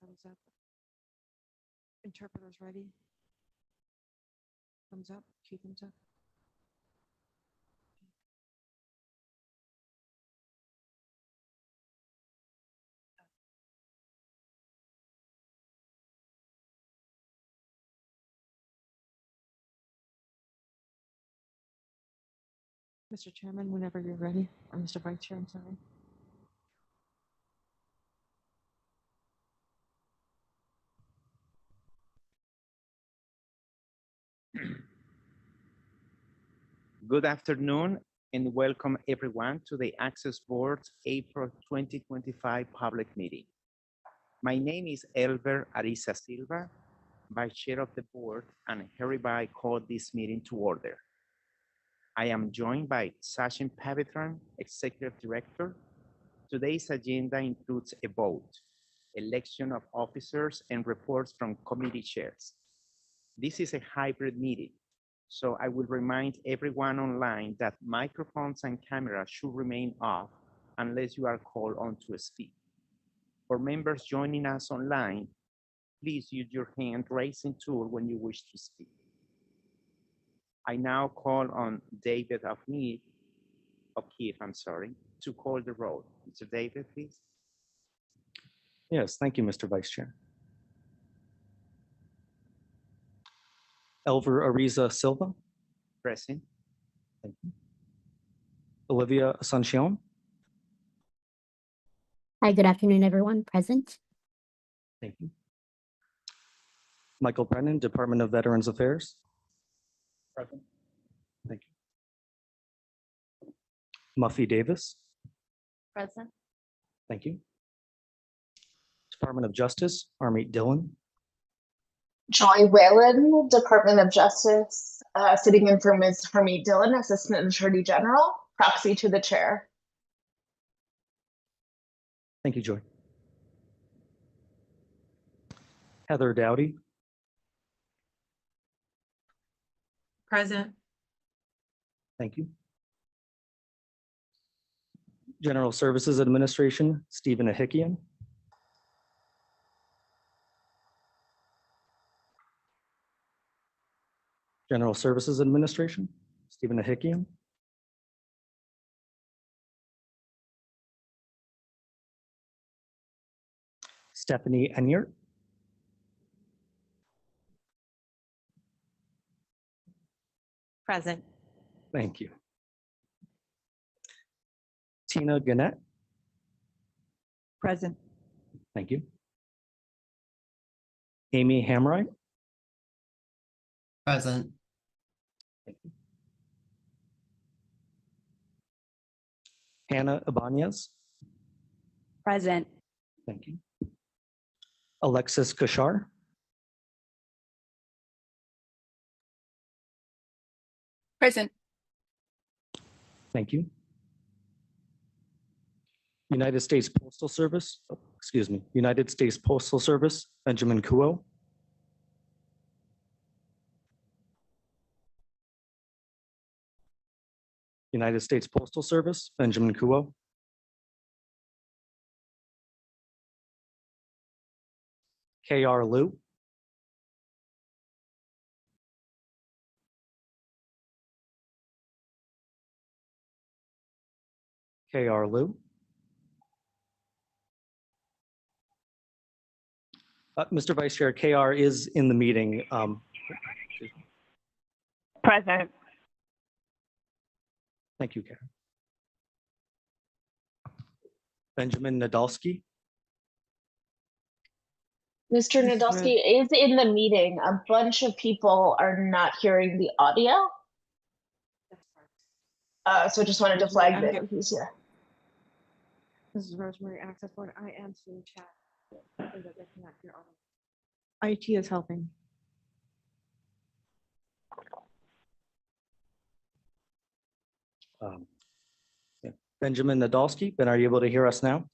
Thumbs up. Interpreters ready? Thumbs up, two thumbs up. Mr. Chairman, whenever you're ready, or Mr. Vice Chair, I'm sorry. Good afternoon and welcome everyone to the Access Board's April 2025 public meeting. My name is Elber Ariza Silva, Vice Chair of the Board, and hereby call this meeting to order. I am joined by Sachin Pavitran, Executive Director. Today's agenda includes a vote, election of officers, and reports from committee chairs. This is a hybrid meeting, so I will remind everyone online that microphones and cameras should remain off unless you are called on to speak. For members joining us online, please use your hand raising tool when you wish to speak. I now call on David O'Keefe, to call the roll. Mr. David, please. Yes, thank you, Mr. Vice Chair. Elver Ariza Silva. Present. Thank you. Olivia Asuncion. Hi, good afternoon, everyone. Present. Thank you. Michael Brennan, Department of Veterans Affairs. Present. Thank you. Muffy Davis. Present. Thank you. Department of Justice, Armit Dillon. Joy Whalen, Department of Justice, sitting in for Ms. Harmeet Dillon, Assistant Attorney General, proxy to the chair. Thank you, Joy. Heather Dowdy. Present. Thank you. General Services Administration, Stephen Ahikian. General Services Administration, Stephen Ahikian. Stephanie Enyart. Present. Thank you. Tina Gannett. Present. Thank you. Amy Hamright. Present. Thank you. Hannah Ibanez. Present. Thank you. Alexis Kashar. Present. Thank you. United States Postal Service, United States Postal Service, Benjamin Kuo. United States Postal Service, Benjamin Kuo. K.R. Liu. K.R. Liu. Mr. Vice Chair, KR is in the meeting. Present. Thank you, Karen. Benjamin Nadolski. Mr. Nadolski is in the meeting. A bunch of people are not hearing the audio. So just wanted to flag that he's here. This is Rosemary, Access Board. I am seeing chat. So that they cannot hear audio. IT is helping. Yeah. Benjamin Nadolski, Ben, are you able to hear us now?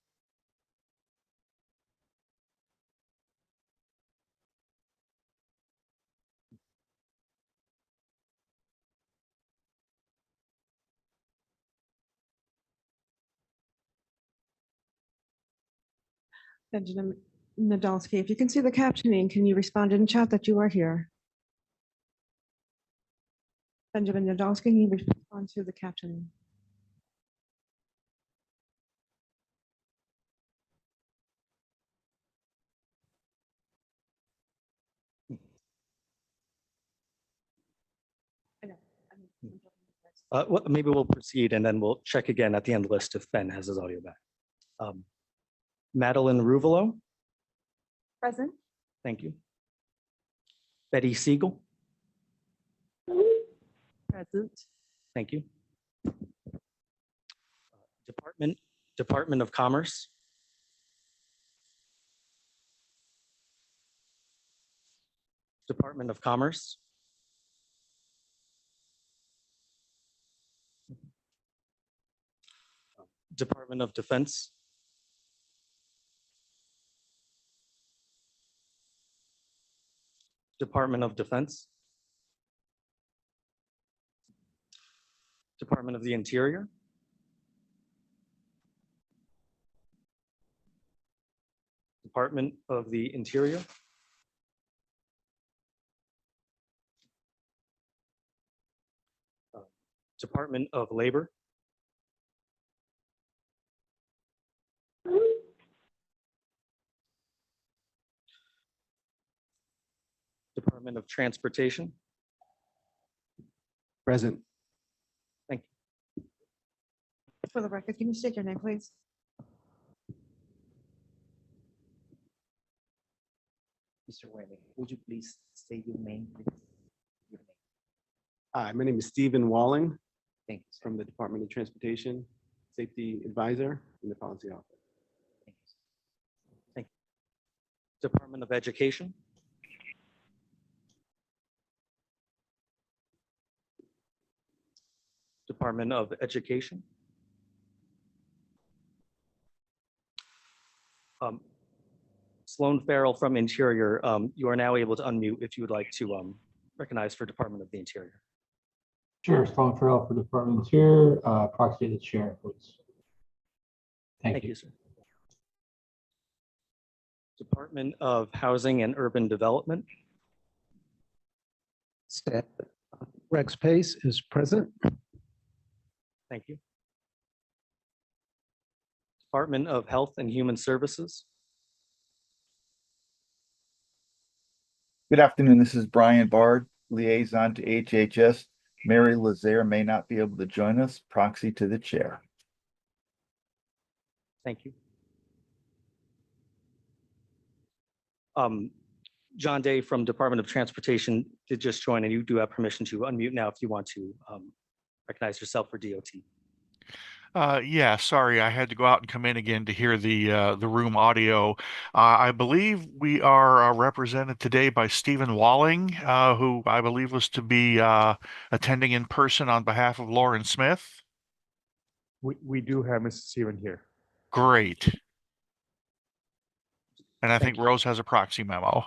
Benjamin Nadolski, if you can see the captioning, can you respond in chat that you are here? Benjamin Nadolski, can you respond to the captioning? I know, Well, maybe we'll proceed and then we'll check again at the end of the list if Ben has his audio back. Madeline Ruvalo, Present. thank you. Betty Siegel, Present. thank you. Department of Commerce. Department of Commerce. Department of Defense. Department of Defense. Department of the Interior. Department of the Interior. Department of Labor. Department of Transportation. Present. Thank you. For the record, can you state your name, please? Mr. Whaley, would you please state your name, please? Your name. Hi, my name is Stephen Walling Thank you, sir. from the Department of Transportation, Safety Advisor in the Policy Office. Thank you, sir. Department of Education. Department of Education. Sloan Farrell from Interior, you are now able to unmute if you would like to recognize for Department of the Interior. Sure, Sloan Farrell for Department of Interior, proxy to the chair, please. Thank you. Sir. Department of Housing and Urban Development. Rex Pace is present. Thank you. Department of Health and Human Services. Good afternoon. This is Brian Bard, liaison to HHS. Mary Lazare may not be able to join us, proxy to the chair. Thank you. John Day from Department of Transportation did just join, and you do have permission to unmute now if you want to recognize yourself for DOT. Yeah, sorry, I had to go out and come in again to hear the room audio. I believe we are represented today by Stephen Walling, who I believe was to be attending in person on behalf of Lauren Smith. We do have Mr. Stephen here. Great. And I think you. Rose has a proxy memo.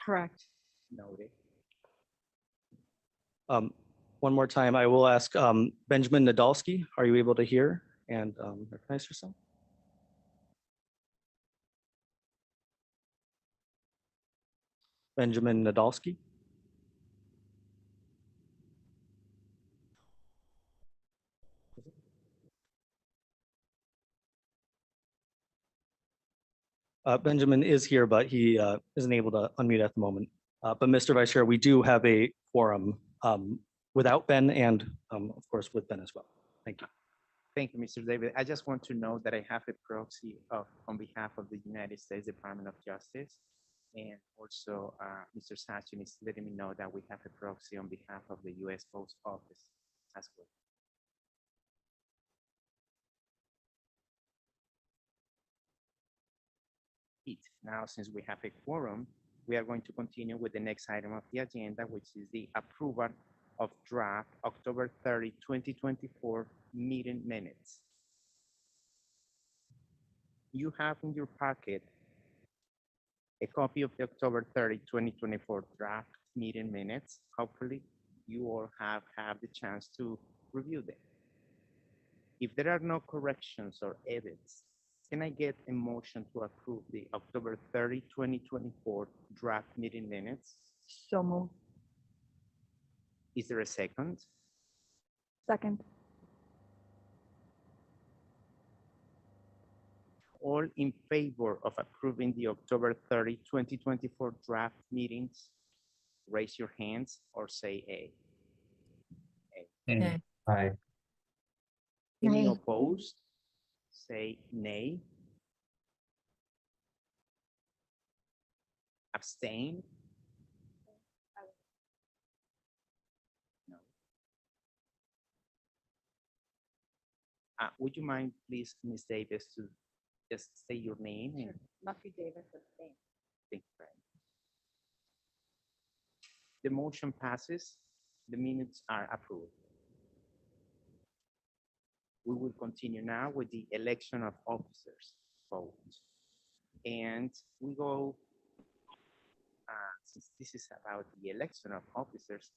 Correct. Noted. One more time, I will ask Benjamin Nadolski, are you able to hear and recognize yourself? Benjamin Nadolski. Benjamin is here, but he isn't able to unmute at the moment. But Mr. Vice Chair, we do have a quorum without Ben and of course with Ben as well. Thank you. Thank you, Mr. David. I just want to note that I have a proxy on behalf of the United States Department of Justice. And also, Mr. Sachin is letting me know that we have a proxy on behalf of the U.S. Post Office as well. Now, since we have a quorum, we are going to continue with the next item of the agenda, which is the approval of draft October 30, 2024 meeting minutes. You have in your packet a copy of the October 30, 2024 draft meeting minutes. Hopefully, you all have had the chance to review them. If there are no corrections or edits Can I get a motion to approve the October 30, 2024 draft meeting minutes? So moved. Is there a second? Second. All in favor of approving the October 30, 2024 draft meetings, raise your hands or say A. Aye. Any Nay. opposed? Say nay. Abstain? No. Would you mind, please, Ms. Davis, to just say your name? And Muffy Davis, abstain. thank you very much. The motion passes. The minutes are approved. We will continue now with the election of officers vote. And we go, since this is about the election of officers,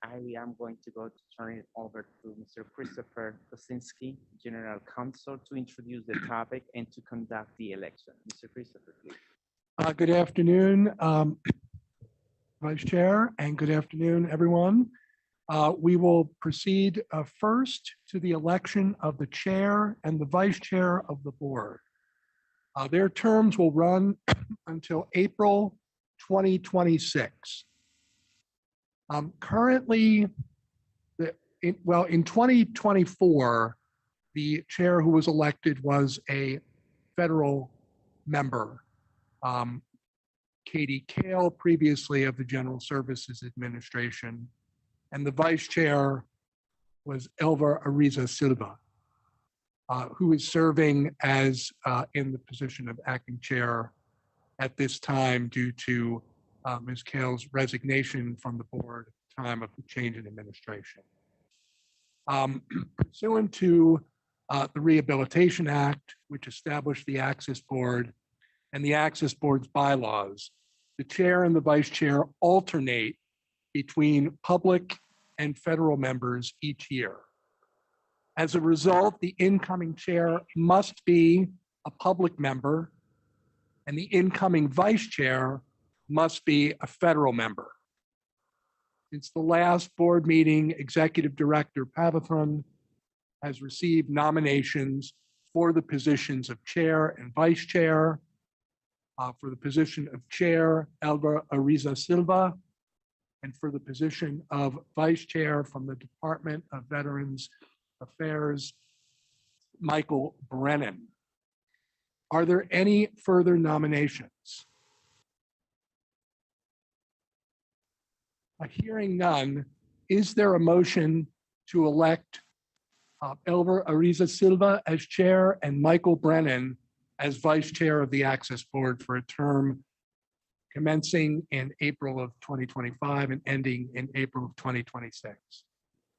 I am going to go to turn it over to Mr. Christopher Kosinski, General Counsel, to introduce the topic and to conduct the election. Mr. Christopher, please. Good afternoon, Vice Chair, and good afternoon, everyone. We will proceed first to the election of the Chair and the Vice Chair of the Board. Their terms will run until April 2026. Currently, in 2024, the chair who was elected was a federal member, Katie Kale, previously of the General Services Administration, and the vice chair was Elva Ariza Silva, who is serving as in the position of acting chair at this time due to Ms. Kale's resignation from the board at the time of the change in administration. Pursuant to the Rehabilitation Act, which established the Access Board and the Access Board's bylaws, the chair and the vice chair alternate between public and federal members each year. As a result, the incoming chair must be a public member and the incoming vice chair must be a federal member. Since the last board meeting, Executive Director Pavathran has received nominations for the positions of chair and vice chair. For the position of chair, Elva Ariza Silva, and for the position of vice chair from the Department of Veterans Affairs, Michael Brennan. Are there any further nominations? Hearing none, is there a motion to elect Elva Ariza Silva as chair and Michael Brennan as vice chair of the Access Board for a term commencing in April of 2025 and ending in April of 2026?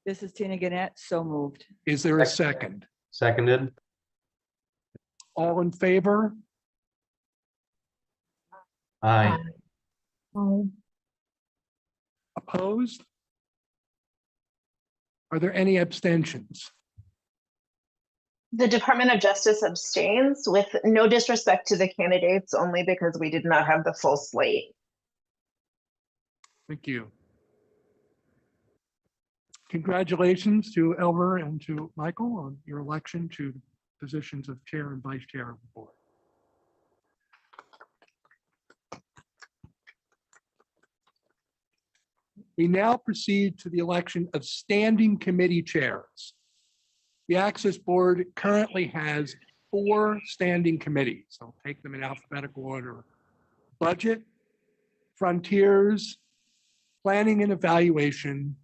This is Tina Gannett, so moved. Is there a second? Seconded. All in favor? Aye. Opposed? Are there any abstentions? The Department of Justice abstains with no disrespect to the candidates, only because we did not have the full slate. Thank you. Congratulations to Elver and to Michael on your election to the positions of chair and vice chair of the board. We now proceed to the election of standing committee chairs. The Access Board currently has 4 standing committees. I'll take them in alphabetical order. Budget, Frontiers, Planning and Evaluation,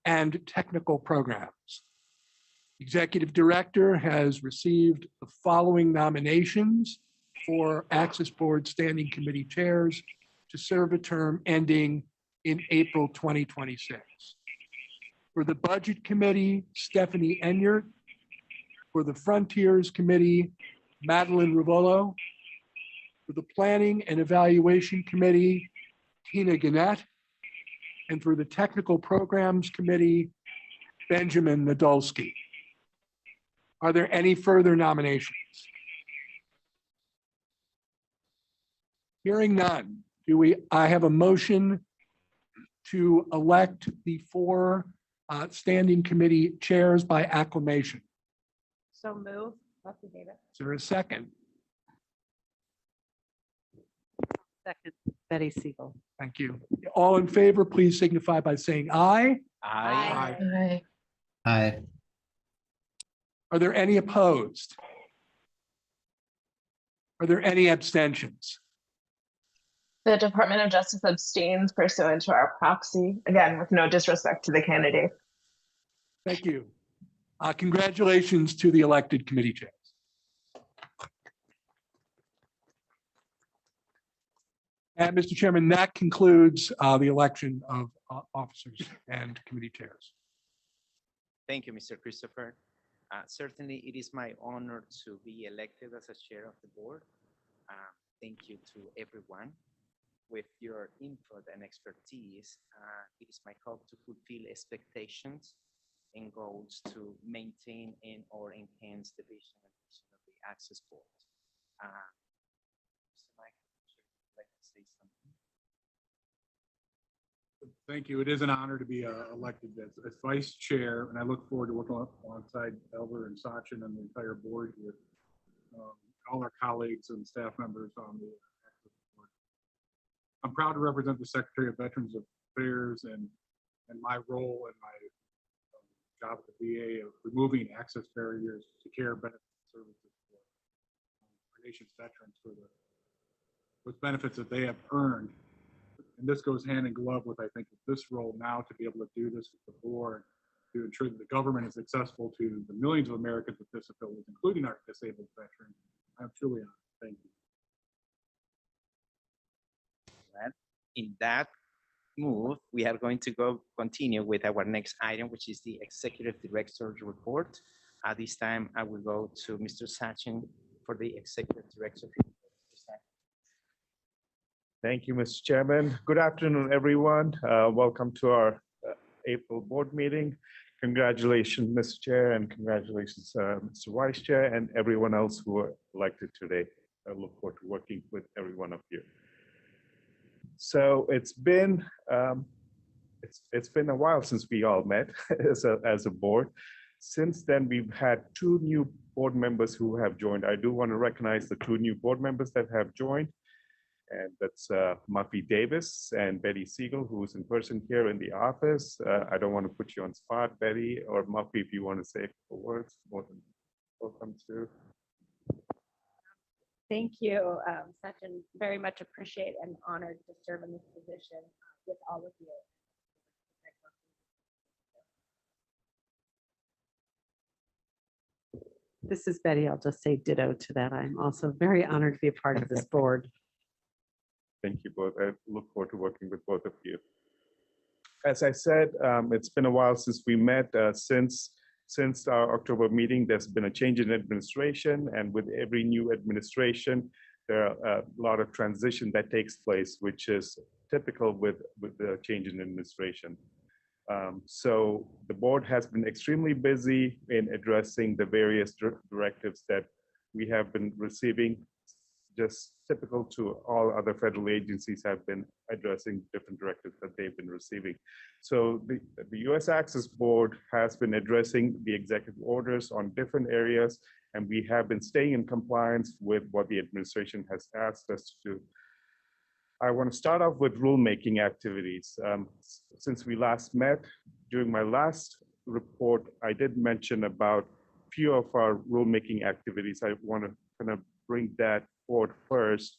and Technical Programs. Executive Director has received the following nominations for Access Board Standing Committee chairs to serve a term ending in April 2026. For the Budget Committee, Stephanie Enyart. For the Frontiers Committee, Madeline Rivolo. For the Planning and Evaluation Committee, Tina Gannett. And for the Technical Programs Committee, Benjamin Nadolski. Are there any further nominations? Hearing none, I have a motion to elect the four standing committee chairs by acclamation. So move. Leslie Davis. Is there a second? Second, Betty Siegel. Thank you. All in favor, please signify by saying aye. Aye. Aye. Are there any opposed? Are there any abstentions? The Department of Justice abstains pursuant to our proxy, again, with no disrespect to the candidate. Thank you. Congratulations to the elected committee chairs. And Mr. Chairman, that concludes the election of officers and committee chairs. Thank you, Mr. Christopher. Certainly, it is my honor to be elected as a chair of the board. Thank you to everyone. With your input and expertise, it is my hope to fulfill expectations and goals to maintain and or enhance the vision and mission of the Access Board. Mr. Mike, would you like to say something? Thank you. It is an honor to be elected as vice chair, and I look forward to working alongside Elver and Sachin and the entire board here, all our colleagues and staff members on the Access Board. I'm proud to represent the Secretary of Veterans Affairs and my role and my job at the VA of removing access barriers to care, benefits, and services for our nation's veterans for those benefits that they have earned. And this goes hand in glove with, I think, this role now to be able to do this with the board to ensure that the government is accessible to the millions of Americans with disabilities, including our disabled veterans. I'm truly honored. Thank you. In that move, we are going to continue with our next item, which is the Executive Director's Report. At this time, I will go to Mr. Sachin for the Executive Director's Report. Thank you, Mr. Chairman. Good afternoon, everyone. Welcome to our April board meeting. Congratulations, Mr. Chair, and congratulations, Mr. Vice Chair, and everyone else who were elected today. I look forward to working with every one of you. So it's been a while since we all met as a board. Since then, we've had two new board members who have joined. I do want to recognize the two new board members that have joined. And that's Murphy Davis and Betty Siegel, who's in person here in the office. I don't want to put you on spot, Betty or Murphy, if you want to say a couple words. More than welcome to. Thank you, Sachin. Very much appreciate and honored to serve in this position with all of you. This is Betty. I'll just say ditto to that. I'm also very honored to be a part of this board. Thank you both. I look forward to working with both of you. As I said, it's been a while since we met. Since our October meeting, there's been a change in administration, and with every new administration, there are a lot of transition that takes place, which is typical with the change in administration. So the board has been extremely busy in addressing the various directives that we have been receiving. Just typical to all other federal agencies have been addressing different directives that they've been receiving. So the U.S. Access Board has been addressing the executive orders on different areas, and we have been staying in compliance with what the administration has asked us to do. I want to start off with rulemaking activities. Since we last met, during my last report, I did mention about a few of our rulemaking activities. I want to kind of bring that forward first.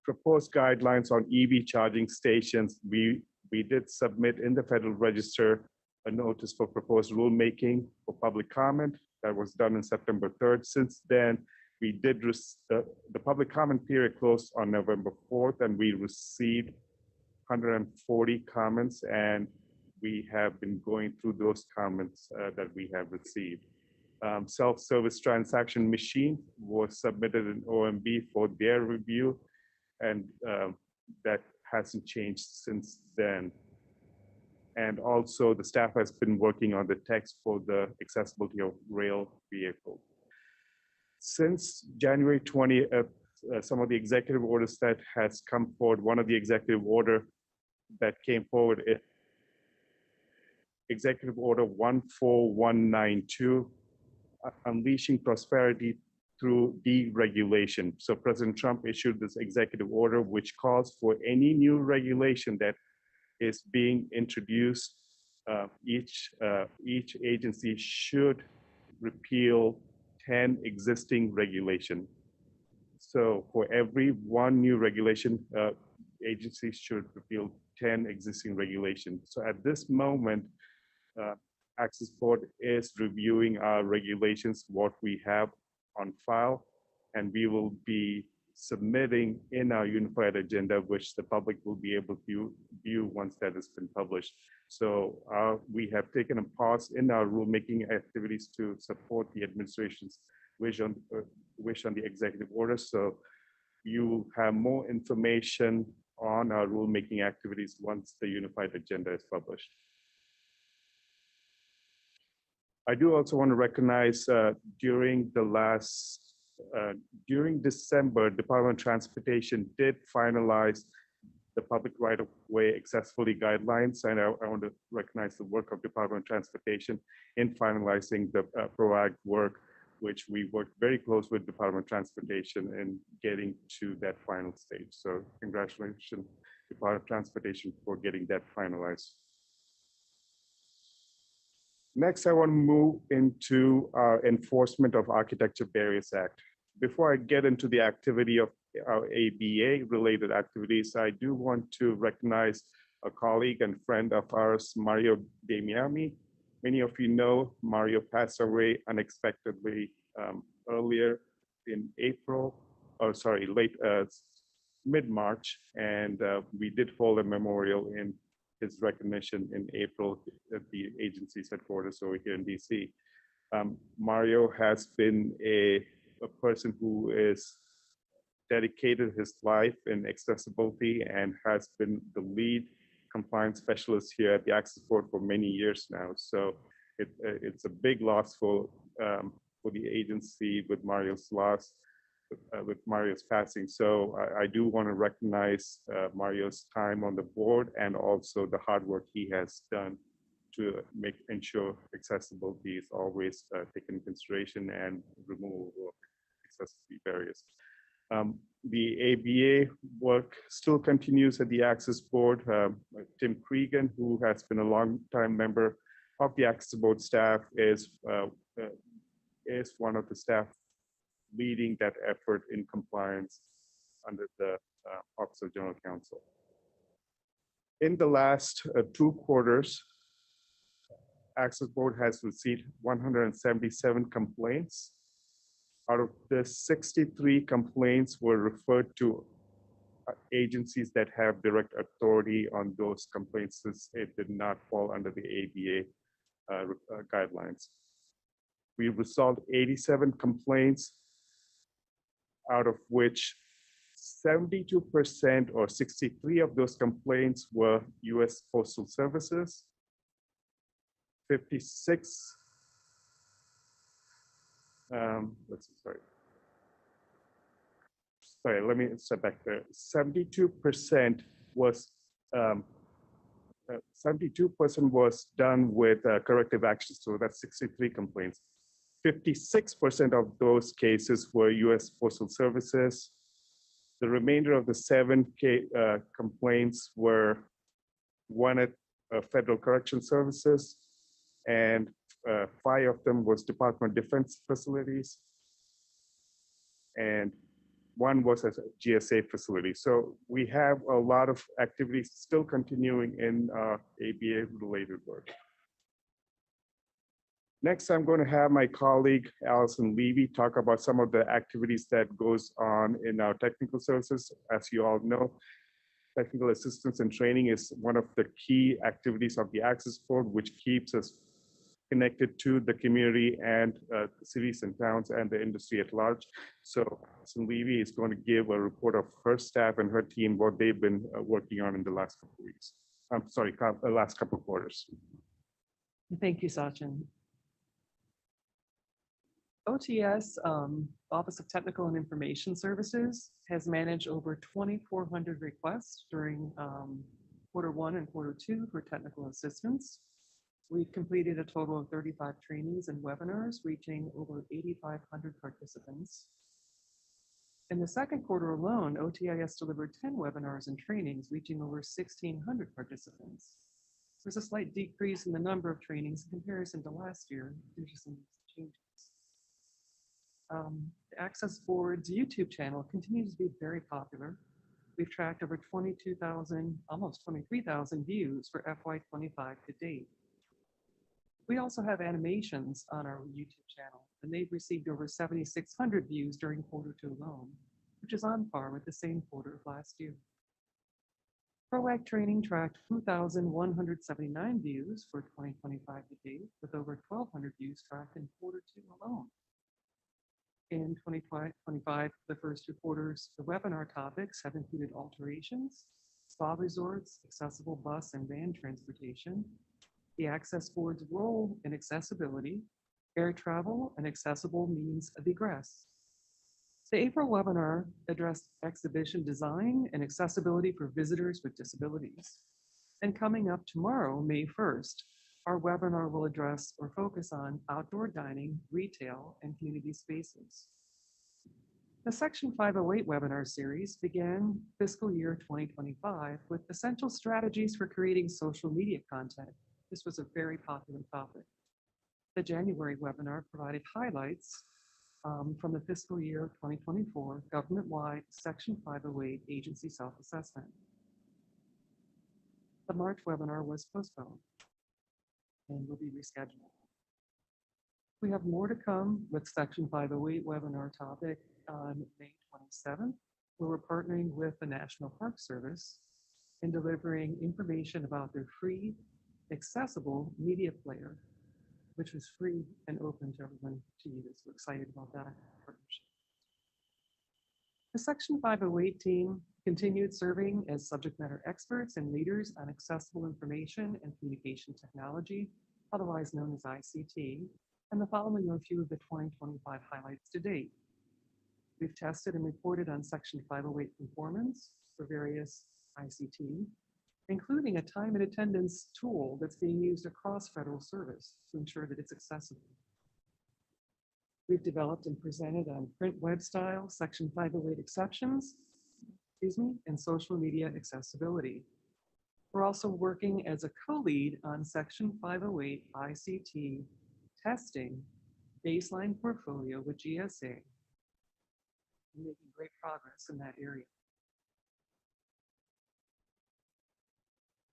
Proposed guidelines on EV charging stations. We did submit in the Federal Register a notice for proposed rulemaking for public comment. That was done on September 3rd. Since then, we did the public comment period closed on November 4th, and we received 140 comments, and we have been going through those comments that we have received. Self-service transaction machine was submitted in OMB for their review, and that hasn't changed since then. And also the staff has been working on the text for the accessibility of rail vehicles. Since January 20th, some of the executive orders that has come forward. One of the executive order that came forward is Executive Order 14192, unleashing prosperity through deregulation. So President Trump issued this executive order, which calls for any new regulation that is being introduced. Each agency should repeal 10 existing regulation. So for every one new regulation, agencies should repeal 10 existing regulations. So at this moment, Access Board is reviewing our regulations, what we have on file, and we will be submitting in our unified agenda, which the public will be able to view once that has been published. So we have taken a pause in our rulemaking activities to support the administration's wish on the executive order. So you will have more information on our rulemaking activities once the unified agenda is published. I do also want to recognize during December, Department of Transportation did finalize the public right-of-way accessibility guidelines, and I want to recognize the work of Department of Transportation in finalizing the PROAG work, which we worked very close with Department of Transportation in getting to that final stage. So congratulations, Department of Transportation, for getting that finalized. Next, I want to move into our Enforcement of Architecture Barriers Act. Before I get into the activity of our ABA-related activities, I do want to recognize a colleague and friend of ours, Mario Damiani. Many of you know Mario passed away unexpectedly earlier in April, or sorry, late mid-March, and we did hold a memorial in his recognition in April at the agency's headquarters over here in DC. Mario has been a person who is dedicated his life in accessibility and has been the lead compliance specialist here at the Access Board for many years now. So it's a big loss for the agency with Mario's loss, with Mario's passing. So I do want to recognize Mario's time on the board and also the hard work he has done to ensure accessibility is always taken into consideration and removal of accessibility barriers. The ABA work still continues at the Access Board. Tim Cregan, who has been a long-time member of the Access Board staff, is one of the staff leading that effort in compliance under the Office of General Counsel. In the last 2 quarters, Access Board has received 177 complaints. Out of this, 63 complaints were referred to agencies that have direct authority on those complaints, since it did not fall under the ABA guidelines. We resolved 87 complaints, out of which 72% or 63 of those complaints were US Postal Services, 56, let me step back there. 72% was 72% was done with corrective actions, so that's 63 complaints. 56% of those cases were US Postal Services. The remainder of the 7 complaints were one at Federal Correction Services, and 5 of them was Department of Defense facilities, and 1 was a GSA facility. So we have a lot of activities still continuing in ABA-related work. Next, I'm going to have my colleague, Allison Levy, talk about some of the activities that goes on in our technical services. As you all know, technical assistance and training is one of the key activities of the Access Board, which keeps us connected to the community and cities and towns and the industry at large. So Allison Levy is going to give a report of her staff and her team, what they've been working on in the last couple of weeks. I'm sorry, the last couple of quarters. Thank you, Sachin. OTS, Office of Technical and Information Services, has managed over 2,400 requests during Q1 and Q2 for technical assistance. We've completed a total of 35 trainings and webinars, reaching over 8,500 participants. In the Q2 alone, OTIS delivered 10 webinars and trainings, reaching over 1,600 participants. There's a slight decrease in the number of trainings in comparison to last year due to some changes. The Access Board's YouTube channel continues to be very popular. We've tracked over 22,000, almost 23,000 views for FY25 to date. We also have animations on our YouTube channel, and they've received over 7,600 views during Q2 alone, which is on par with the same quarter of last year. ProAct training tracked 2,179 views for 2025 to date, with over 1,200 views tracked in Q2 alone. In 2025, the first 2 quarters, the webinar topics have included alterations, spa resorts, accessible bus and van transportation, the Access Board's role in accessibility, air travel, and accessible means of egress. The April webinar addressed exhibition design and accessibility for visitors with disabilities. And coming up tomorrow, May 1st, our webinar will address or focus on outdoor dining, retail, and community spaces. The Section 508 webinar series began fiscal year 2025 with essential strategies for creating social media content. This was a very popular topic. The January webinar provided highlights from the fiscal year 2024 government-wide Section 508 agency self-assessment. The March webinar was postponed and will be rescheduled. We have more to come with Section 508 webinar topic on May 27th, where we're partnering with the National Park Service in delivering information about their free, accessible media player, which was free and open to everyone to use. We're excited about that partnership. The Section 508 team continued serving as subject matter experts and leaders on accessible information and communication technology, otherwise known as ICT, and the following are a few of the 2025 highlights to date. We've tested and reported on Section 508 conformance for various ICT, including a time and attendance tool that's being used across federal service to ensure that it's accessible. We've developed and presented on print web style Section 508 exceptions, and social media accessibility. We're also working as a co-lead on Section 508 ICT testing baseline portfolio with GSA, making great progress in that area.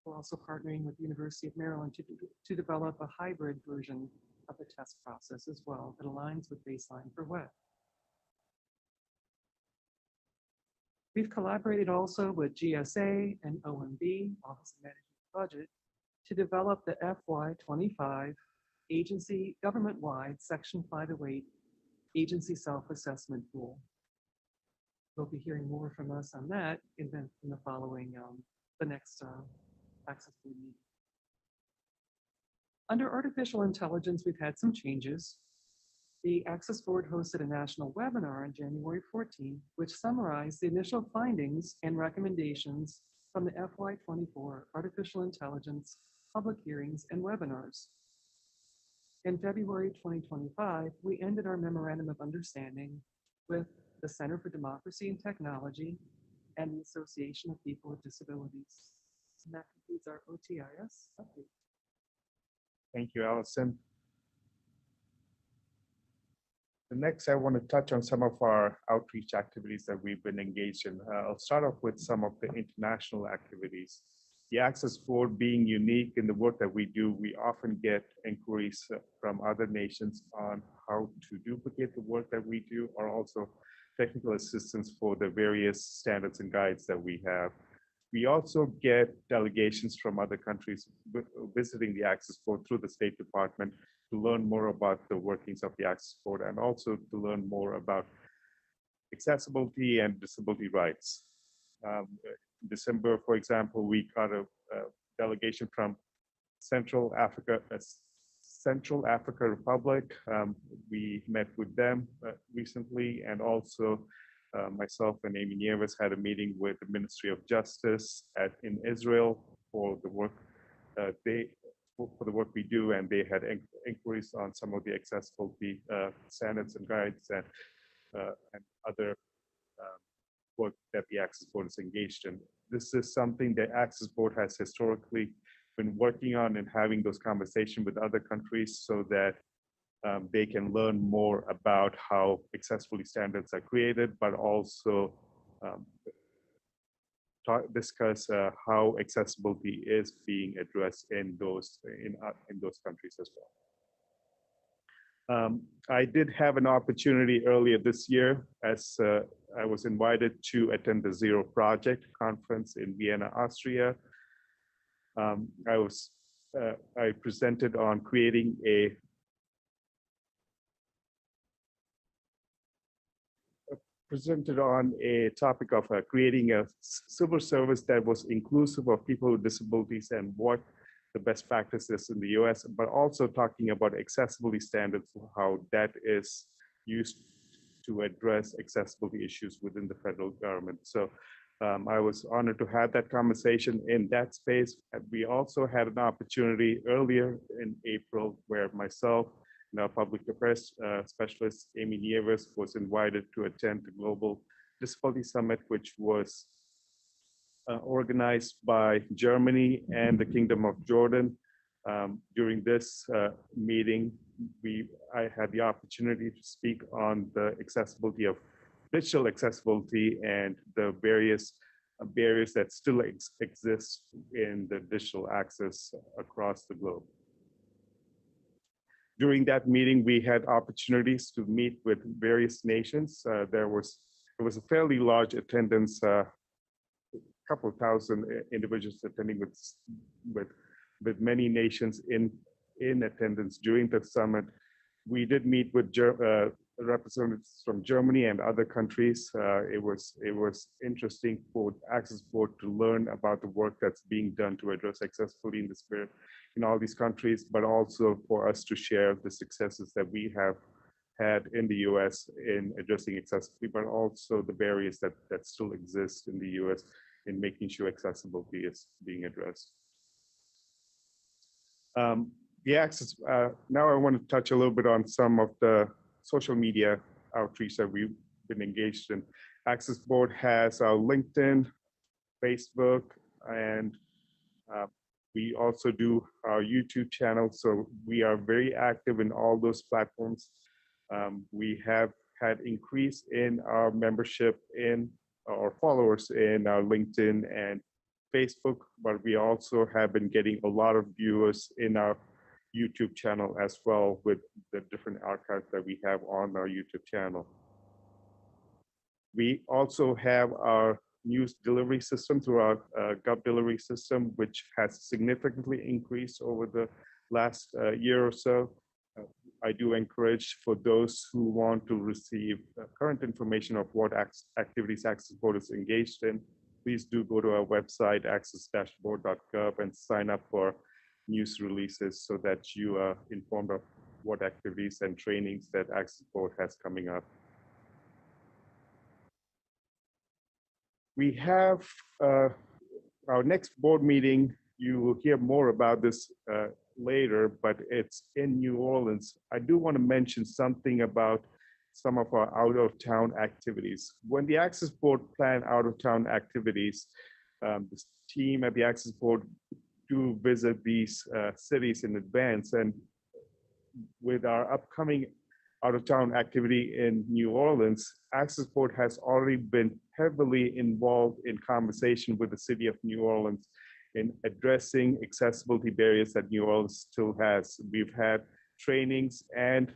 We're also partnering with the University of Maryland to develop a hybrid version of the test process as well that aligns with baseline for web. We've collaborated also with GSA and OMB, Office of Management Budget, to develop the FY25 agency government-wide Section 508 agency self-assessment tool. We'll be hearing more from us on that in the following, the next Access Board meeting. Under artificial intelligence, we've had some changes. The Access Board hosted a national webinar on January 14th, which summarized the initial findings and recommendations from the FY24 artificial intelligence public hearings and webinars. In February 2025, we ended our memorandum of understanding with the Center for Democracy and Technology and the Association of People with Disabilities. And that concludes our OTIS update. Thank you, Allison. The next, I want to touch on some of our outreach activities that we've been engaged in. I'll start off with some of the international activities. The Access Board being unique in the work that we do, we often get inquiries from other nations on how to duplicate the work that we do, or also technical assistance for the various standards and guides that we have. We also get delegations from other countries visiting the Access Board through the State Department to learn more about the workings of the Access Board and also to learn more about accessibility and disability rights. In December, for example, we got a delegation from Central Central Africa Republic. We met with them recently, and also myself and Amy Nieves had a meeting with the Ministry of Justice in Israel for the work for the work we do, and they had inquiries on some of the accessibility standards and guides and other work that the Access Board is engaged in. This is something that Access Board has historically been working on and having those conversations with other countries so that they can learn more about how accessibility standards are created, but also discuss how accessibility is being addressed in those countries as well. I did have an opportunity earlier this year as I was invited to attend the Zero Project conference in Vienna, Austria. I presented on creating a topic of creating a civil service that was inclusive of people with disabilities and what the best practices in the US, but also talking about accessibility standards, how that is used to address accessibility issues within the federal government. So I was honored to have that conversation in that space. We also had an opportunity earlier in April where myself and our public affairs specialist, Amy Nieves, was invited to attend the Global Disability Summit, which was organized by Germany and the Kingdom of Jordan. During this meeting, I had the opportunity to speak on the accessibility of digital accessibility and the various barriers that still exist in the digital access across the globe. During that meeting, we had opportunities to meet with various nations. There was a fairly large attendance, a couple of thousand individuals attending with many nations in attendance during the summit. We did meet with representatives from Germany and other countries. It was interesting for Access Board to learn about the work that's being done to address accessibility in the spirit in all these countries, but also for us to share the successes that we have had in the US in addressing accessibility, but also the barriers that still exist in the US in making sure accessibility is being addressed. Now I want to touch a little bit on some of the social media outreach that we've been engaged in. Access Board has our LinkedIn, Facebook, and we also do our YouTube channel. So we are very active in all those platforms. We have had increase in our membership in our followers in our LinkedIn and Facebook, but we also have been getting a lot of viewers in our YouTube channel as well with the different archives that we have on our YouTube channel. We also have our news delivery system through our Gov delivery system, which has significantly increased over the last year or so. I do encourage for those who want to receive current information of what activities Access Board is engaged in, please do go to our website, access-board.gov, and sign up for news releases so that you are informed of what activities and trainings that Access Board has coming up. We have our next board meeting. You will hear more about this later, but it's in New Orleans. I do want to mention something about some of our out-of-town activities. When the Access Board plan out-of-town activities, the team at the Access Board do visit these cities in advance. And with our upcoming out-of-town activity in New Orleans, Access Board has already been heavily involved in conversation with the city of New Orleans in addressing accessibility barriers that New Orleans still has. We've had trainings and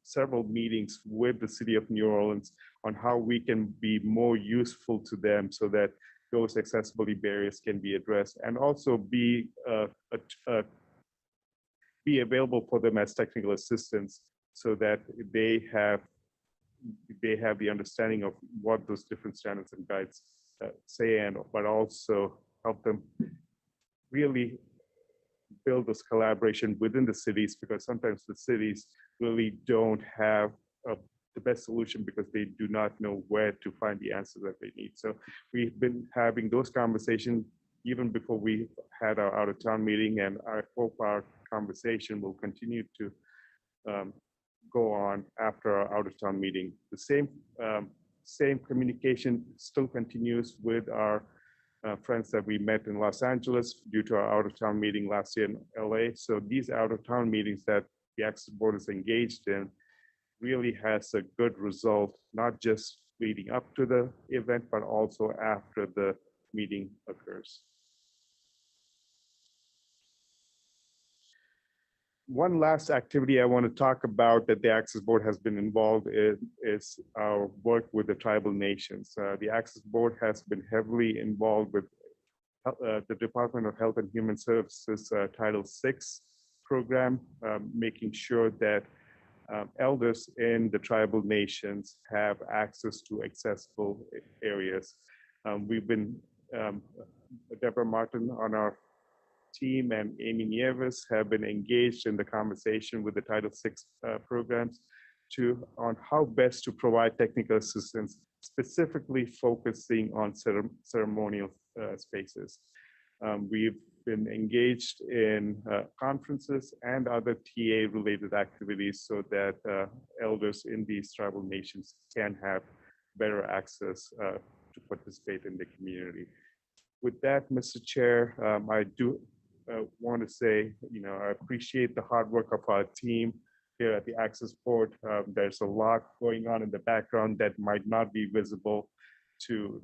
several meetings with the city of New Orleans on how we can be more useful to them so that those accessibility barriers can be addressed and also be available for them as technical assistance so that they have the understanding of what those different standards and guides say, but also help them really build this collaboration within the cities, because sometimes the cities really don't have the best solution because they do not know where to find the answers that they need. So we've been having those conversations even before we had our out-of-town meeting, and I hope our conversation will continue to go on after our out-of-town meeting. The same communication still continues with our friends that we met in Los Angeles due to our out-of-town meeting last year in LA. So these out-of-town meetings that the Access Board is engaged in really has a good result, not just leading up to the event, but also after the meeting occurs. One last activity I want to talk about that the Access Board has been involved in is our work with the tribal nations. The Access Board has been heavily involved with the Department of Health and Human Services Title VI program, making sure that elders in the tribal nations have access to accessible areas. We've been, Deborah Martin on our team and Amy Nieves have been engaged in the conversation with the Title VI programs on how best to provide technical assistance, specifically focusing on ceremonial spaces. We've been engaged in conferences and other TA-related activities so that elders in these tribal nations can have better access to participate in the community. With that, Mr. Chair, I do want to say, I appreciate the hard work of our team here at the Access Board. There's a lot going on in the background that might not be visible to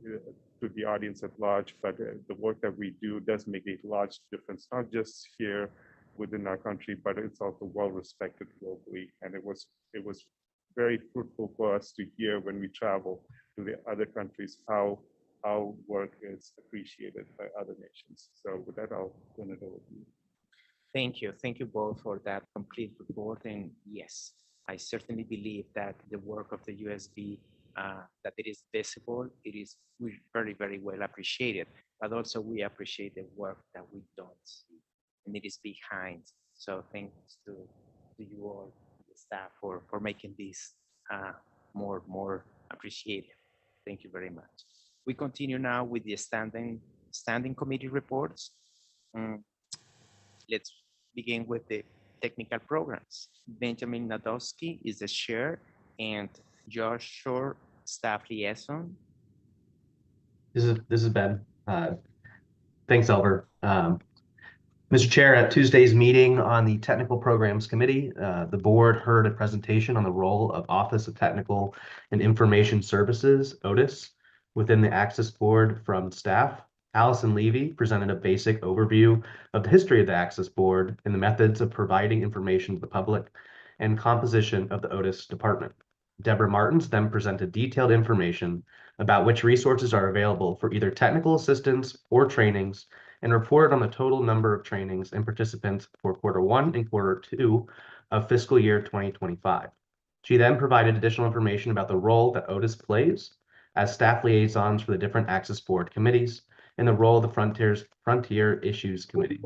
the audience at large, but the work that we do does make a large difference, not just here within our country, but it's also well respected globally. And it was very fruitful for us to hear when we travel to the other countries how our work is appreciated by other nations. So with that, I'll turn it over to you. Thank you. Thank you both for that complete report. And yes, I certainly believe that the work of the USB, that it is visible, it is very, very well appreciated, but also we appreciate the work that we don't see and it is behind. So thanks to you all, the staff, for making this more appreciated. Thank you very much. We continue now with the standing committee reports. Let's begin with the technical programs. Benjamin Nadowski is the chair and Josh Shore, staff liaison. This is Ben. Thanks, Elver. Mr. Chair, at Tuesday's meeting on the Technical Programs Committee, the board heard a presentation on the role of Office of Technical and Information Services, OTIS, within the Access Board from staff. Allison Levy presented a basic overview of the history of the Access Board and the methods of providing information to the public and composition of the OTIS department. Deborah Martins then presented detailed information about which resources are available for either technical assistance or trainings and reported on the total number of trainings and participants for Q1 and Q2 of fiscal year 2025. She then provided additional information about the role that OTIS plays as staff liaisons for the different Access Board committees and the role of the Frontier Issues Committee.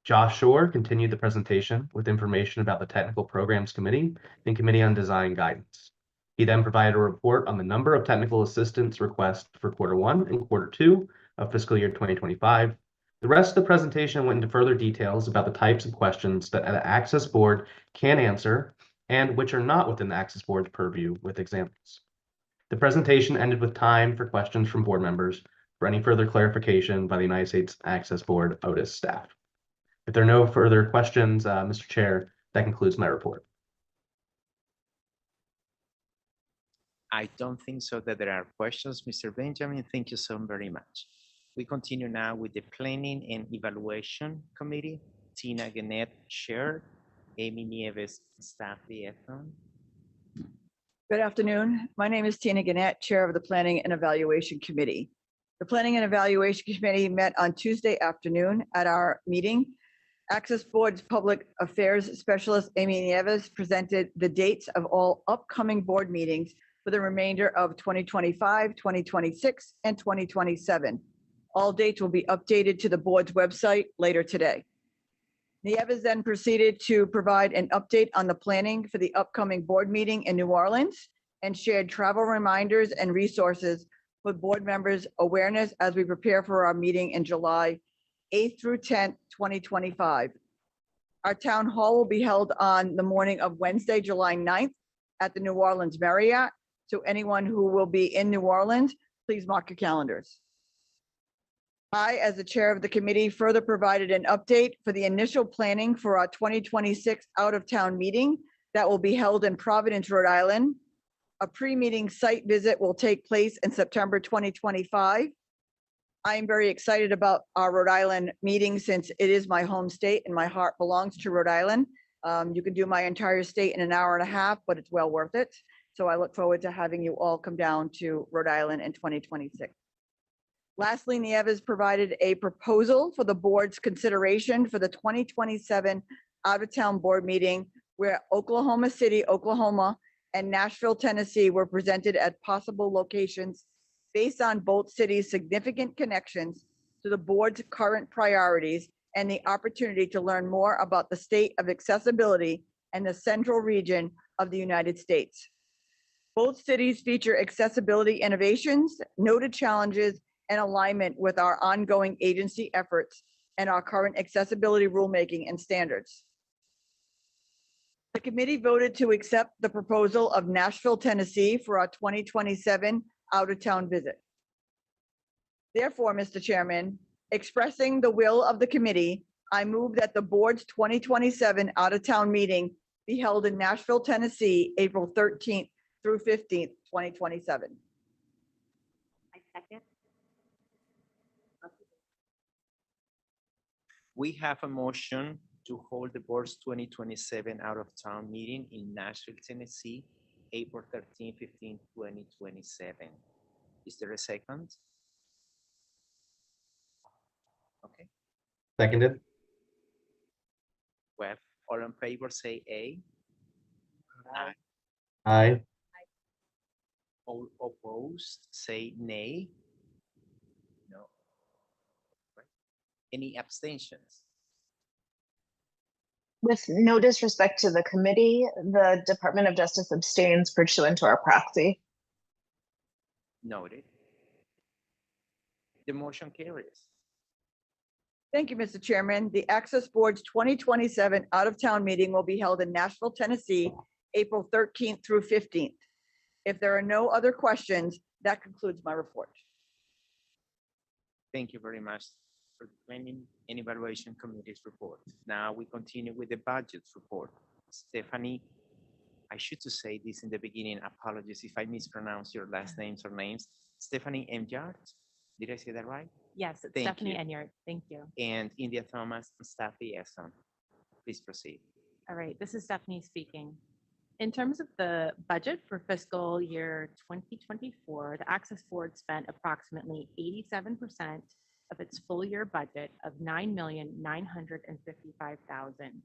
Josh Shore continued the presentation with information about the Technical Programs Committee and Committee on Design Guidance. He then provided a report on the number of technical assistance requests for Q1 and Q2 of fiscal year 2025. The rest of the presentation went into further details about the types of questions that the Access Board can answer and which are not within the Access Board's purview with examples. The presentation ended with time for questions from board members for any further clarification by the United States Access Board OTIS staff. If there are no further questions, Mr. Chair, that concludes my report. I don't think so that there are questions, Mr. Benjamin. Thank you so very much. We continue now with the Planning and Evaluation Committee. Tina Gannett, Chair. Amy Nieves, Staff Liaison. Good afternoon. My name is Tina Gannett, Chair of the Planning and Evaluation Committee. The Planning and Evaluation Committee met on Tuesday afternoon. At our meeting, Access Board's Public Affairs Specialist, Amy Nieves, presented the dates of all upcoming board meetings for the remainder of 2025, 2026, and 2027. All dates will be updated to the board's website later today. Nieves then proceeded to provide an update on the planning for the upcoming board meeting in New Orleans and shared travel reminders and resources for board members' awareness as we prepare for our meeting in July 8th through 10th, 2025. Our town hall will be held on the morning of Wednesday, July 9th at the New Orleans Marriott. So anyone who will be in New Orleans, please mark your calendars. I, as the chair of the committee, further provided an update for the initial planning for our 2026 out-of-town meeting that will be held in Providence, Rhode Island. A pre-meeting site visit will take place in September 2025. I am very excited about our Rhode Island meeting since it is my home state and my heart belongs to Rhode Island. You can do my entire state in an hour and a half, but it's well worth it. So I look forward to having you all come down to Rhode Island in 2026. Lastly, Nieves provided a proposal for the board's consideration for the 2027 out-of-town board meeting where Oklahoma City, Oklahoma, and Nashville, Tennessee were presented as possible locations based on both cities' significant connections to the board's current priorities and the opportunity to learn more about the state of accessibility and the central region of the United States. Both cities feature accessibility innovations, noted challenges, and alignment with our ongoing agency efforts and our current accessibility rulemaking and standards. The committee voted to accept the proposal of Nashville, Tennessee for our 2027 out-of-town visit. Therefore, Mr. Chairman, expressing the will of the committee, I move that the board's 2027 out-of-town meeting be held in Nashville, Tennessee, April 13th through 15th, 2027. I second. We have a motion to hold the board's 2027 out-of-town meeting in Nashville, Tennessee, April 13, 15, 2027. Is there a second? Okay, Seconded. well, all in favor say aye. Aye. Aye. All opposed say nay. No. Right. Any abstentions? With no disrespect to the committee, the Department of Justice abstains pursuant to our proxy. Noted. The motion carries. Thank you, Mr. Chairman. The Access Board's 2027 out-of-town meeting will be held in Nashville, Tennessee, April 13th through 15th. If there are no other questions, that concludes my report. Thank you very much for the Planning and Evaluation Committee's report. Now we continue with the budget's report. Stephanie, I should to say this in the beginning. Apologies if I mispronounce your last names or names. Stephanie Enyart, did I say that right? Yes, it's Thank Stephanie you. Enyart. Thank you. And India Thomas and Staffy Eson. Please proceed. All right, this is Stephanie speaking. In terms of the budget for fiscal year 2024, the Access Board spent approximately 87% of its full year budget of $9,955,000.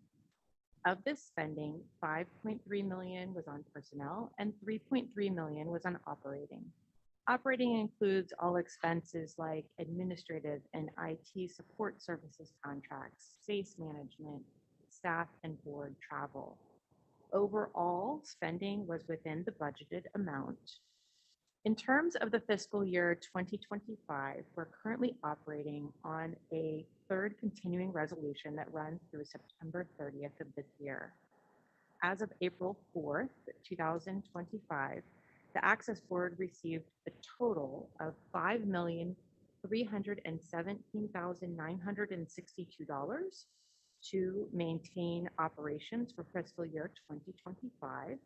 Of this spending, $5.3 million was on personnel and $3.3 million was on operating. Operating includes all expenses like administrative and IT support services contracts, space management, staff and board travel. Overall, spending was within the budgeted amount. In terms of the fiscal year 2025, we're currently operating on a third continuing resolution that runs through September 30th of this year. As of April 4th, 2025, the Access Board received a total of $5,317,962 to maintain operations for fiscal year 2025.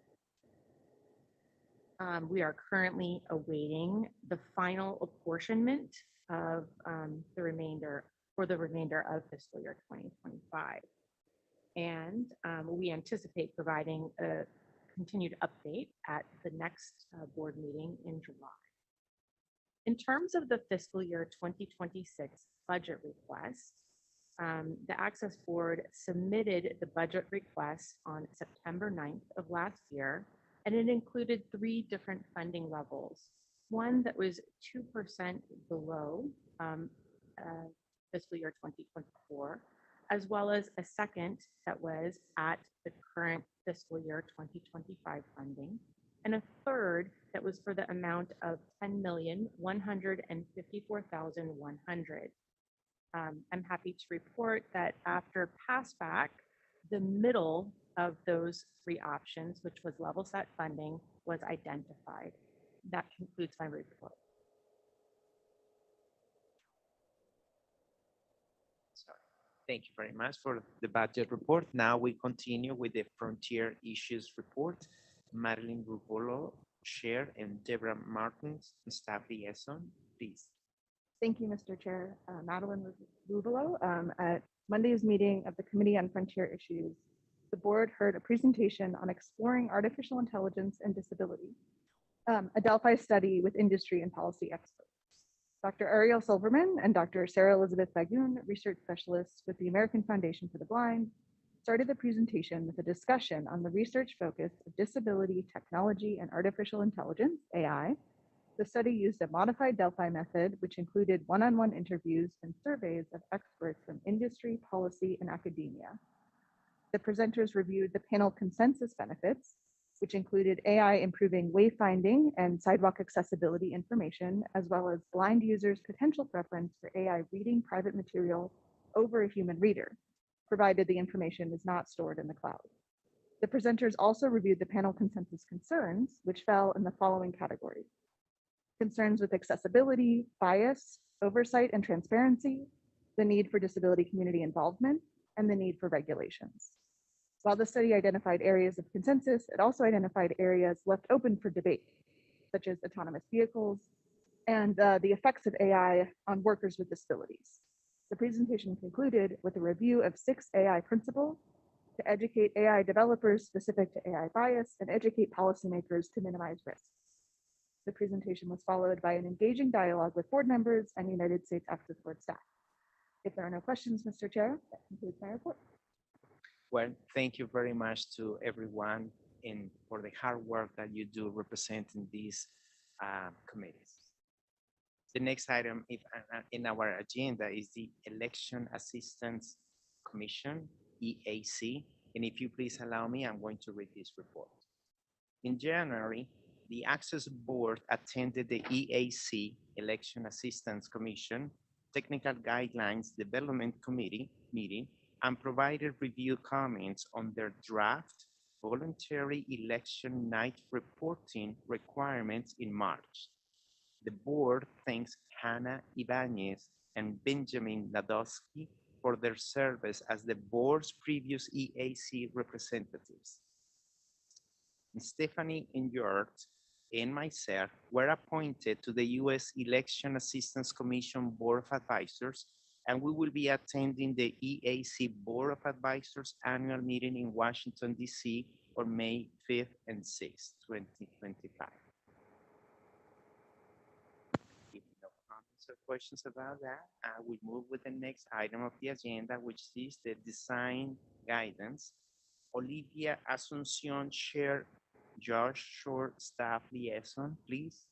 We are currently awaiting the final apportionment of the remainder of fiscal year 2025. And we anticipate providing a continued update at the next board meeting in July. In terms of the fiscal year 2026 budget request, the Access Board submitted the budget request on September 9th of last year, and it included 3 different funding levels. One that was 2% below fiscal year 2024, as well as a second that was at the current fiscal year 2025 funding, and a third that was for the amount of $10,154,100. I'm happy to report that after passback, the middle of those three options, which was level set funding, was identified. That concludes my report. Sorry. Thank you very much for the budget report. Now we continue with the Frontier Issues Report. Madeline Rubolo, Chair, and Deborah Martins, Staff Liaison, please. Thank you, Mr. Chair. Madeline Rubolo. At Monday's meeting of the Committee on Frontier Issues, the board heard a presentation on exploring artificial intelligence and disability, a Delphi study with industry and policy experts. Dr. Ariel Silverman and Dr. Sarah Elizabeth Bagun, research specialists with the American Foundation for the Blind, started the presentation with a discussion on the research focus of disability, technology, and artificial intelligence, AI. The study used a modified Delphi method, which included one-on-one interviews and surveys of experts from industry, policy, and academia. The presenters reviewed the panel consensus benefits, which included AI improving wayfinding and sidewalk accessibility information, as well as blind users' potential preference for AI reading private material over a human reader, provided the information is not stored in the cloud. The presenters also reviewed the panel consensus concerns, which fell in the following categories: concerns with accessibility, bias, oversight and transparency, the need for disability community involvement, and the need for regulations. While the study identified areas of consensus, it also identified areas left open for debate, such as autonomous vehicles and the effects of AI on workers with disabilities. The presentation concluded with a review of 6 AI principles to educate AI developers specific to AI bias and educate policymakers to minimize risks. The presentation was followed by an engaging dialogue with board members and United States Access Board staff. If there are no questions, Mr. Chair, that concludes my report. Well, thank you very much to everyone for the hard work that you do representing these committees. The next item in our agenda is the Election Assistance Commission, EAC. And if you please allow me, I'm going to read this report. In January, the Access Board attended the EAC, Election Assistance Commission, Technical Guidelines Development Committee meeting, and provided review comments on their draft voluntary election night reporting requirements in March. The board thanks Hannah Ibanez and Benjamin Nadowski for their service as the board's previous EAC representatives. Stephanie Injort and myself were appointed to the U.S. Election Assistance Commission Board of Advisors, and we will be attending the EAC Board of Advisors annual meeting in Washington, D.C. on May 5th and 6th, 2025. If no comments or questions about that, I will move with the next item of the agenda, which is the design guidance. Olivia Asuncion, Chair, Josh Shore, Staff Liaison, please.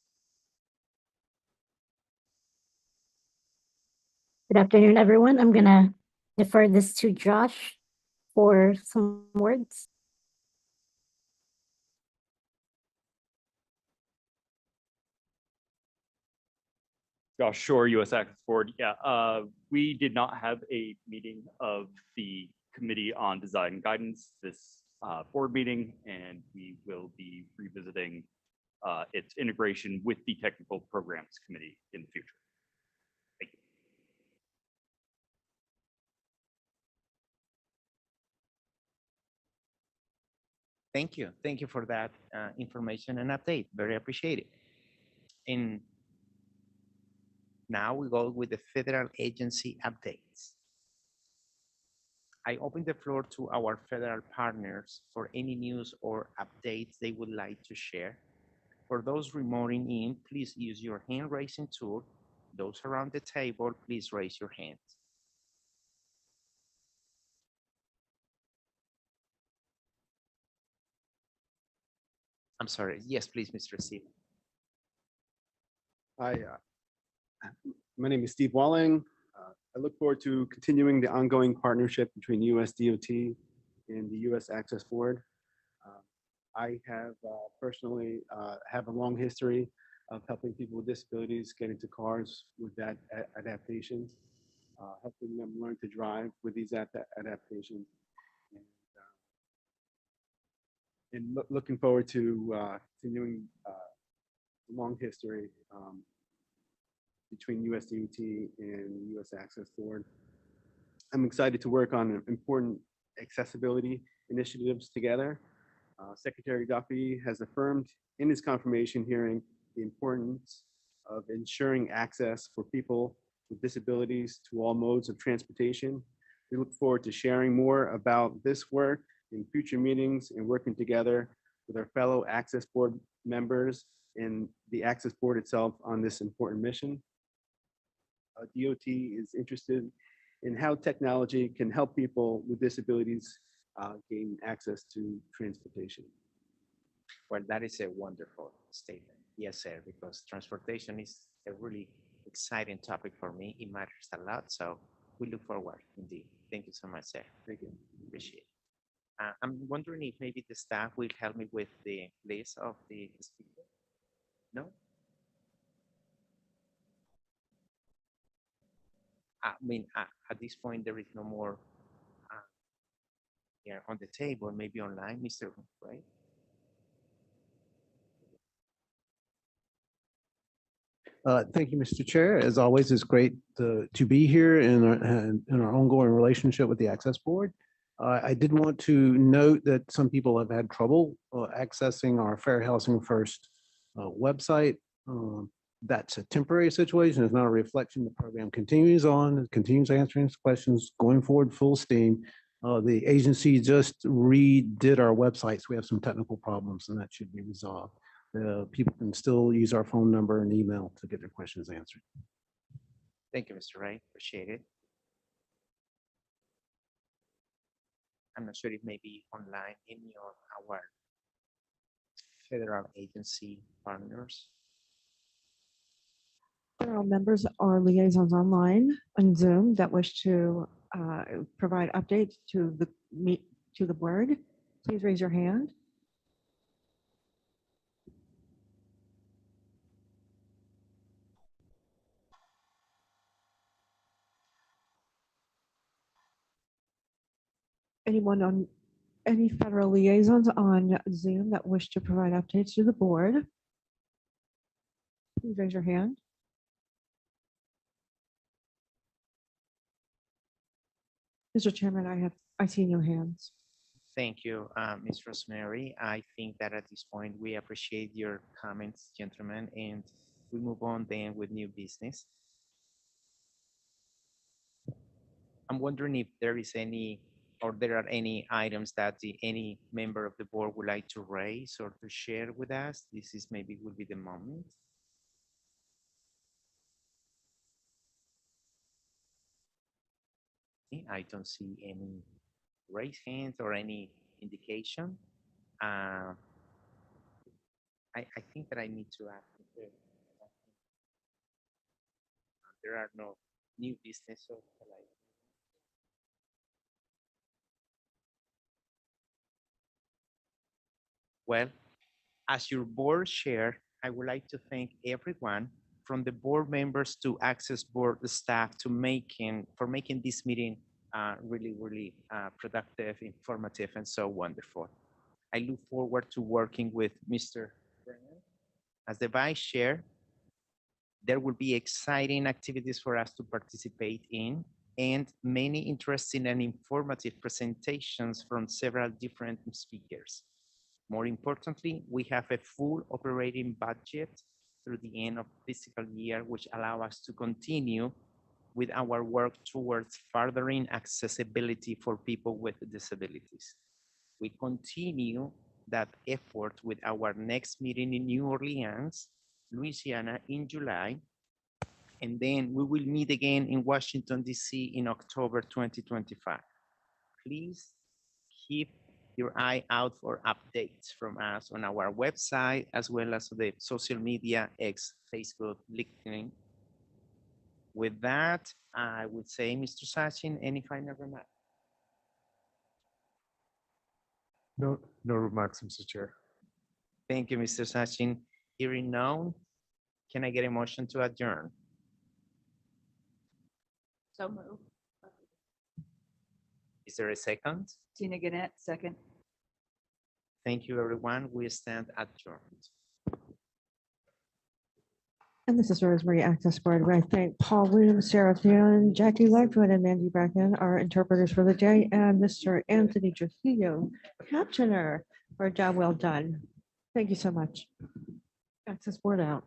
Good afternoon, everyone. I'm going to defer this to Josh for some words. Josh Shore, U.S. Access Board. Yeah, we did not have a meeting of the Committee on Design and Guidance this board meeting, and we will be revisiting its integration with the Technical Programs Committee in the future. Thank you. Thank you. Thank you for that information and update. Very appreciated. And now we go with the federal agency updates. I open the floor to our federal partners for any news or updates they would like to share. For those remoting in, please use your hand raising tool. Those around the table, please raise your hands. I'm sorry. Yes, please, Mr. Steve. Hi, my name is Steve Walling. I look forward to continuing the ongoing partnership between US DOT and the US Access Board. I have personally have a long history of helping people with disabilities get into cars with that adaptation, helping them learn to drive with these adaptations. And looking forward to continuing the long history between US DOT and US Access Board. I'm excited to work on important accessibility initiatives together. Secretary Duffy has affirmed in his confirmation hearing the importance of ensuring access for people with disabilities to all modes of transportation. We look forward to sharing more about this work in future meetings and working together with our fellow Access Board members and the Access Board itself on this important mission. DOT is interested in how technology can help people with disabilities gain access to transportation. Well, that is a wonderful statement. Yes, sir, because transportation is a really exciting topic for me. It matters a lot. So we look forward indeed. Thank you so much, sir. Thank you. Appreciate it. I'm wondering if maybe the staff will help me with the list of the speakers. No? I mean, at this point, there is no more here on the table, maybe online, Mr. Right? Thank you, Mr. Chair. As always, it's great to be here in our ongoing relationship with the Access Board. I did want to note that some people have had trouble accessing our Fair Housing First website. That's a temporary situation. It's not a reflection. The program continues on, it continues answering questions, going forward full steam. The agency just redid our website, so we have some technical problems, and that should be resolved. People can still use our phone number and email to get their questions answered. Thank you, Mr. Wright. Appreciate it. I'm not sure if maybe online any of our federal agency partners. Federal members or liaisons online on Zoom that wish to provide updates to the board. Please raise your hand. Anyone on any federal liaisons on Zoom that wish to provide updates to the board? Please raise your hand. Mr. Chairman, I see no hands. Thank you, Ms. Rosemary. I think that at this point, we appreciate your comments, gentlemen, and we move on then with new business. I'm wondering if there is any, or there are any items that any member of the board would like to raise or to share with us. This is maybe will be the moment. I don't see any raised hands or any indication. I think that I need to ask. There are no new business. So well, as your board chair, I would like to thank everyone from the board members to Access Board staff for making this meeting really productive, informative, and so wonderful. I look forward to working with Mr. Brennan as the vice chair. There will be exciting activities for us to participate in and many interesting and informative presentations from several different speakers. More importantly, we have a full operating budget through the end of fiscal year, which allow us to continue with our work towards furthering accessibility for people with disabilities. We continue that effort with our next meeting in New Orleans, Louisiana in July, and then we will meet again in Washington, D.C. in October 2025. Please keep your eye out for updates from us on our website, as well as the social media, X, Facebook, LinkedIn. With that, I would say, Mr. Sachin, any final remarks? No remarks, Mr. Chair. Thank you, Mr. Sachin. Hearing none, can I get a motion to adjourn? So move. Is there a second? Tina Gannett, second. Thank you, everyone. We stand adjourned. And this is Rosemary Access Board, where I thank Paul Williams, Sarah Theon, Jackie Lightfoot, and Mandy Bracken, our interpreters for the day, and Mr. Anthony Trujillo, captioner, for a job well done. Thank you so much. Access Board out.